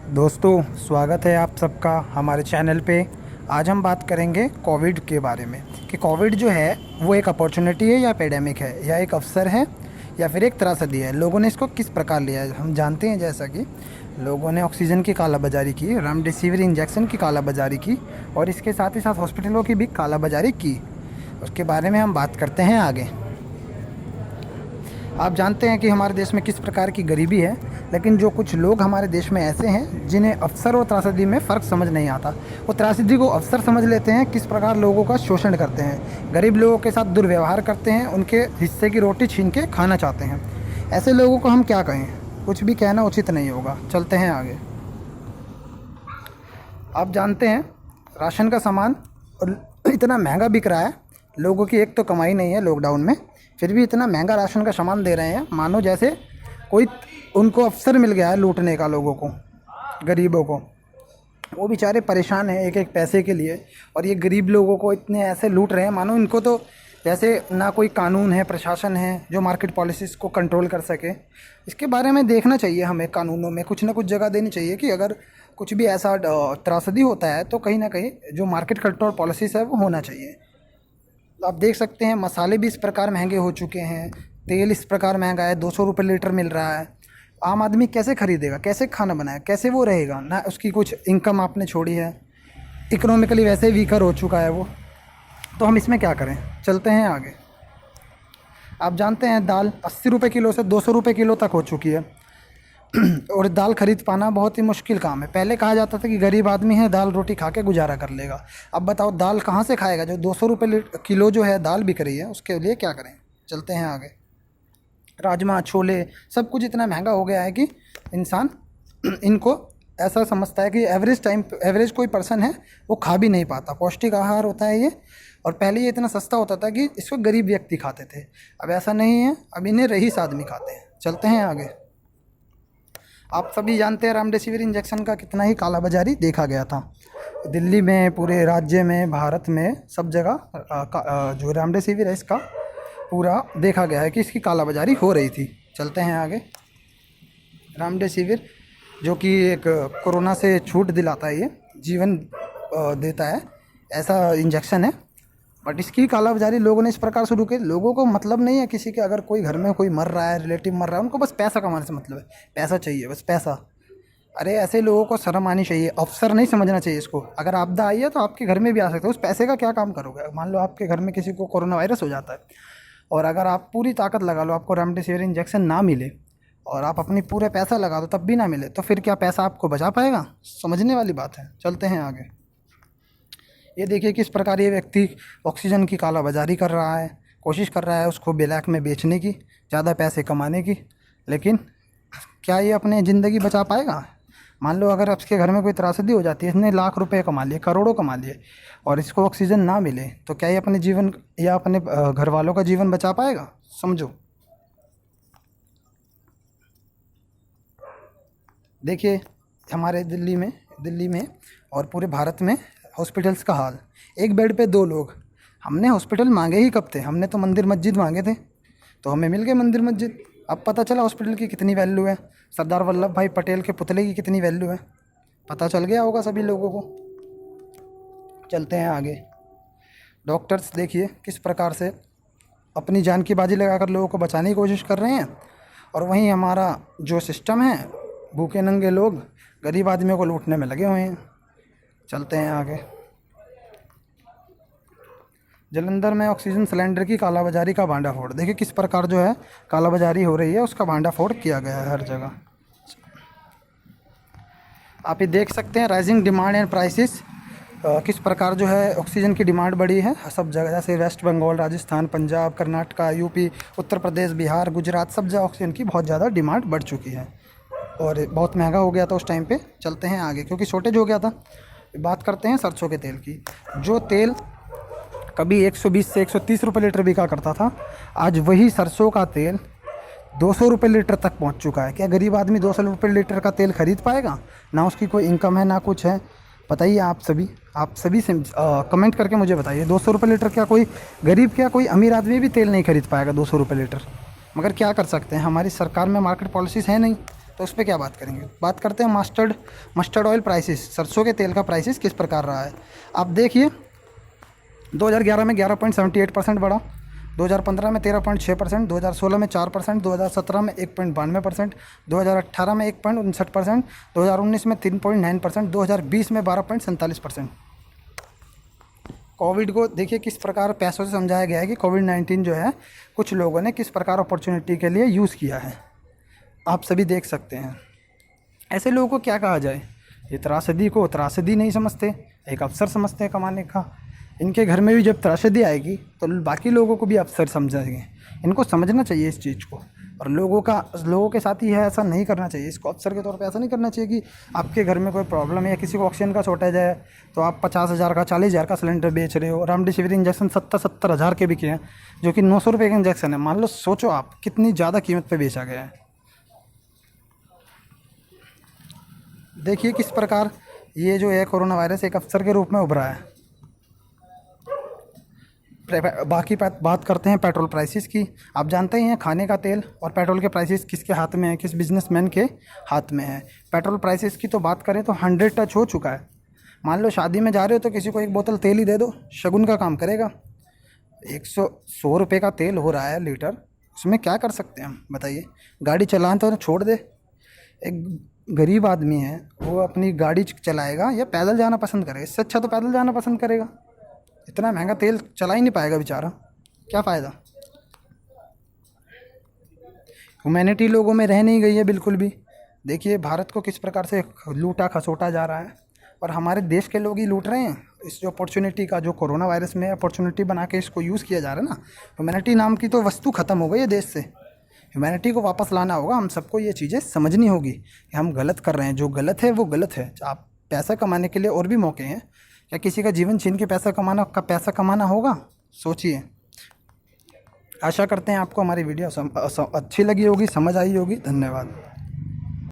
दोस्तों, स्वागत है आप सबका हमारे चैनल पे। आज हम बात करेंगे कोविड के बारे में कि कोविड जो है वो एक अपॉर्चुनिटी है या एपिडेमिक है या एक अवसर है या फिर एक त्रासदी है। लोगों ने इसको किस प्रकार लिया है हम जानते हैं। जैसा कि लोगों ने ऑक्सीजन की कालाबाजारी की, रेमडेसिविर इंजेक्शन की कालाबाजारी की और इसके साथ ही साथ हॉस्पिटलों की भी कालाबाजारी की। उसके बारे में हम बात करते हैं आगे। आप जानते हैं कि हमारे देश में किस प्रकार की गरीबी है, लेकिन जो कुछ लोग हमारे देश में ऐसे हैं जिन्हें अवसर और त्रासदी में फ़र्क समझ नहीं आता। वो त्रासदी को अवसर समझ लेते हैं, किस प्रकार लोगों का शोषण करते हैं, गरीब लोगों के साथ दुर्व्यवहार करते हैं, उनके हिस्से की रोटी छीन के खाना चाहते हैं। ऐसे लोगों को हम क्या कहें, कुछ भी कहना उचित नहीं होगा। चलते हैं आगे। आप जानते हैं राशन का सामान इतना महंगा बिक रहा है। लोगों की एक तो कमाई नहीं है लॉकडाउन में, फिर भी इतना महंगा राशन का सामान दे रहे हैं मानो जैसे कोई उनको अवसर मिल गया है लूटने का लोगों को, गरीबों को। वो बेचारे परेशान हैं एक एक पैसे के लिए, और ये गरीब लोगों को इतने ऐसे लूट रहे हैं मानो इनको तो जैसे ना कोई कानून है, प्रशासन है जो मार्केट पॉलिसीज़ को कंट्रोल कर सके। इसके बारे में देखना चाहिए हमें, कानूनों में कुछ ना कुछ जगह देनी चाहिए कि अगर कुछ भी ऐसा त्रासदी होता है तो कहीं ना कहीं जो मार्केट कंट्रोल पॉलिसीज़ है वो होना चाहिए। आप देख सकते हैं मसाले भी इस प्रकार महंगे हो चुके हैं, तेल इस प्रकार महंगा है, 200 रुपये लीटर मिल रहा है। आम आदमी कैसे खरीदेगा, कैसे खाना बनाएगा, कैसे वो रहेगा ना। उसकी कुछ इनकम आपने छोड़ी है, इकोनॉमिकली वैसे वीकर हो चुका है वो। तो हम इसमें क्या करें। चलते हैं आगे। आप जानते हैं दाल 80 रुपये किलो से 200 रुपये किलो तक हो चुकी है और दाल खरीद पाना बहुत ही मुश्किल काम है। पहले कहा जाता था कि गरीब आदमी है, दाल रोटी खा के गुजारा कर लेगा। अब बताओ दाल कहाँ से खाएगा। जो 200 रुपये किलो जो है दाल बिक रही है, उसके लिए क्या करें। चलते हैं आगे। राजमा, छोले, सब कुछ इतना महंगा हो गया है कि इंसान इनको ऐसा समझता है कि एवरेज कोई पर्सन है वो खा भी नहीं पाता। पौष्टिक आहार होता है ये, और पहले ये इतना सस्ता होता था कि इसको गरीब व्यक्ति खाते थे। अब ऐसा नहीं है, अब इन्हें रईस आदमी खाते हैं। चलते हैं आगे। आप सभी जानते हैं रेमडेसिविर इंजेक्शन का कितना ही कालाबाजारी देखा गया था। दिल्ली में, पूरे राज्य में, भारत में, सब जगह जो रेमडेसिविर है इसका पूरा देखा गया है कि इसकी कालाबाजारी हो रही थी। चलते हैं आगे। रेमडेसिविर जो कि एक कोरोना से छूट दिलाता है, ये जीवन देता है, ऐसा इंजेक्शन है। बट इसकी कालाबाजारी लोगों ने इस प्रकार शुरू की। लोगों को मतलब नहीं है किसी के, अगर कोई घर में कोई मर रहा है, रिलेटिव मर रहा है, उनको बस पैसा कमाने से मतलब है। पैसा चाहिए, बस पैसा। अरे ऐसे लोगों को शर्म आनी चाहिए, अवसर नहीं समझना चाहिए इसको। अगर आपदा आई है तो आपके घर में भी आ सकते हो, उस पैसे का क्या काम करोगे। मान लो आपके घर में किसी को कोरोना वायरस हो जाता है, और अगर आप पूरी ताकत लगा लो, आपको रेमडेसिविर इंजेक्शन ना मिले और आप अपनी पूरे पैसा लगा दो तब भी ना मिले, तो फिर क्या पैसा आपको बचा पाएगा। समझने वाली बात है। चलते हैं आगे। ये देखिए किस प्रकार ये व्यक्ति ऑक्सीजन की कालाबाजारी कर रहा है, कोशिश कर रहा है उसको ब्लैक में बेचने की, ज़्यादा पैसे कमाने की। लेकिन क्या ये अपने ज़िंदगी बचा पाएगा। मान लो अगर आपके घर में कोई त्रासदी हो जाती है, इसने लाख रुपए कमा लिए, करोड़ों कमा लिए, और इसको ऑक्सीजन ना मिले, तो क्या ये अपने जीवन या अपने घर वालों का जीवन बचा पाएगा। समझो। देखिए हमारे दिल्ली में और पूरे भारत में हॉस्पिटल्स का हाल। एक बेड पे 2 लोग। हमने हॉस्पिटल मांगे ही कब थे, हमने तो मंदिर मस्जिद मांगे थे, तो हमें मिल गए मंदिर मस्जिद। अब पता चला हॉस्पिटल की कितनी वैल्यू है, सरदार वल्लभ भाई पटेल के पुतले की कितनी वैल्यू है, पता चल गया होगा सभी लोगों को। चलते हैं आगे। डॉक्टर्स देखिए किस प्रकार से अपनी जान की बाजी लगाकर लोगों को बचाने की कोशिश कर रहे हैं, और वहीं हमारा जो सिस्टम है, भूखे नंगे लोग गरीब आदमियों को लूटने में लगे हुए हैं। चलते हैं आगे। जालंधर में ऑक्सीजन सिलेंडर की कालाबाजारी का भांडाफोड़। देखिए किस प्रकार जो है कालाबाजारी हो रही है, उसका भांडाफोड़ किया गया है हर जगह। आप ये देख सकते हैं राइजिंग डिमांड एंड प्राइसेस, किस प्रकार जो है ऑक्सीजन की डिमांड बढ़ी है सब जगह। जैसे वेस्ट बंगाल, राजस्थान, पंजाब, कर्नाटका, यूपी, उत्तर प्रदेश, बिहार, गुजरात, सब जगह ऑक्सीजन की बहुत ज़्यादा डिमांड बढ़ चुकी है, और बहुत महंगा हो गया था उस टाइम पे। चलते हैं आगे क्योंकि शॉर्टेज हो गया था। बात करते हैं सरसों के तेल की। जो तेल कभी 120 से 130 रुपये लीटर बिका करता था, आज वही सरसों का तेल 200 रुपये लीटर तक पहुंच चुका है। क्या गरीब आदमी 200 रुपये लीटर का तेल खरीद पाएगा। ना उसकी कोई इनकम है ना कुछ है। बताइए आप सभी से कमेंट करके मुझे बताइए, 200 रुपये लीटर क्या कोई गरीब, क्या कोई अमीर आदमी भी तेल नहीं खरीद पाएगा 200 रुपये लीटर। मगर क्या कर सकते हैं, हमारी सरकार में मार्केट पॉलिसीज़ है नहीं, तो उस पर क्या बात करेंगे। बात करते हैं मस्टर्ड ऑयल प्राइसेस, सरसों के तेल का प्राइसेस किस प्रकार रहा है। आप देखिए 2011 में 11.78% बढ़ा, 2015 में 13.6%, 2016 में 4%, 2017 में 1.92%, 2018 में 1.59%, 2019 में 3.9%, 2020 में 12.47%। कोविड को देखिए किस प्रकार पैसों से समझाया गया है कि कोविड-19 जो है कुछ लोगों ने किस प्रकार अपॉर्चुनिटी के लिए यूज़ किया है, आप सभी देख सकते हैं। ऐसे लोगों को क्या कहा जाए, ये त्रासदी को त्रासदी नहीं समझते, एक अवसर समझते हैं कमाने का। इनके घर में भी जब त्रासदी आएगी तो बाकी लोगों को भी अवसर समझेंगे। इनको समझना चाहिए इस चीज़ को, और लोगों के साथ ही है ऐसा नहीं करना चाहिए। इसको अवसर के तौर पे ऐसा नहीं करना चाहिए कि आपके घर में कोई प्रॉब्लम है या किसी को ऑक्सीजन का शॉर्टेज है तो आप 50,000 का 40,000 का सिलेंडर बेच रहे हो। रेमडेसिविर इंजेक्शन 70,000 के बिके हैं, जो कि 900 रुपये का इंजेक्शन है। मान लो, सोचो आप कितनी ज़्यादा कीमत पर बेचा गया है। देखिए किस प्रकार ये जो है कोरोना वायरस एक अवसर के रूप में उभरा है। बाकी बात करते हैं पेट्रोल प्राइसेस की। आप जानते ही हैं खाने का तेल और पेट्रोल के प्राइसेस किसके हाथ में है, किस बिजनेसमैन के हाथ में है। पेट्रोल प्राइसेस की तो बात करें तो 100 टच हो चुका है। मान लो शादी में जा रहे हो तो किसी को एक बोतल तेल ही दे दो, शगुन का काम करेगा। 100 रुपये का तेल हो रहा है लीटर, उसमें क्या कर सकते हैं हम बताइए। गाड़ी चलाना तो छोड़ दे, एक गरीब आदमी है वो अपनी गाड़ी चलाएगा या पैदल जाना पसंद करेगा? इससे अच्छा तो पैदल जाना पसंद करेगा। इतना महंगा तेल चला ही नहीं पाएगा बेचारा, क्या फ़ायदा। ह्यूमैनिटी लोगों में रह नहीं गई है बिल्कुल भी। देखिए भारत को किस प्रकार से लूटा खसोटा जा रहा है, और हमारे देश के लोग ही लूट रहे हैं। इस जो अपॉर्चुनिटी का, जो कोरोना वायरस में अपॉर्चुनिटी बना के इसको यूज़ किया जा रहा है ना, ह्यूमैनिटी नाम की तो वस्तु ख़त्म हो गई है देश से। ह्यूमैनिटी को वापस लाना होगा। हम सबको ये चीज़ें समझनी होगी कि हम गलत कर रहे हैं, जो गलत है वो गलत है। आप पैसा कमाने के लिए और भी मौके हैं, या किसी का जीवन छीन के पैसा कमाना होगा? सोचिए। आशा करते हैं आपको हमारी वीडियो अच्छी लगी होगी, समझ आई होगी। धन्यवाद।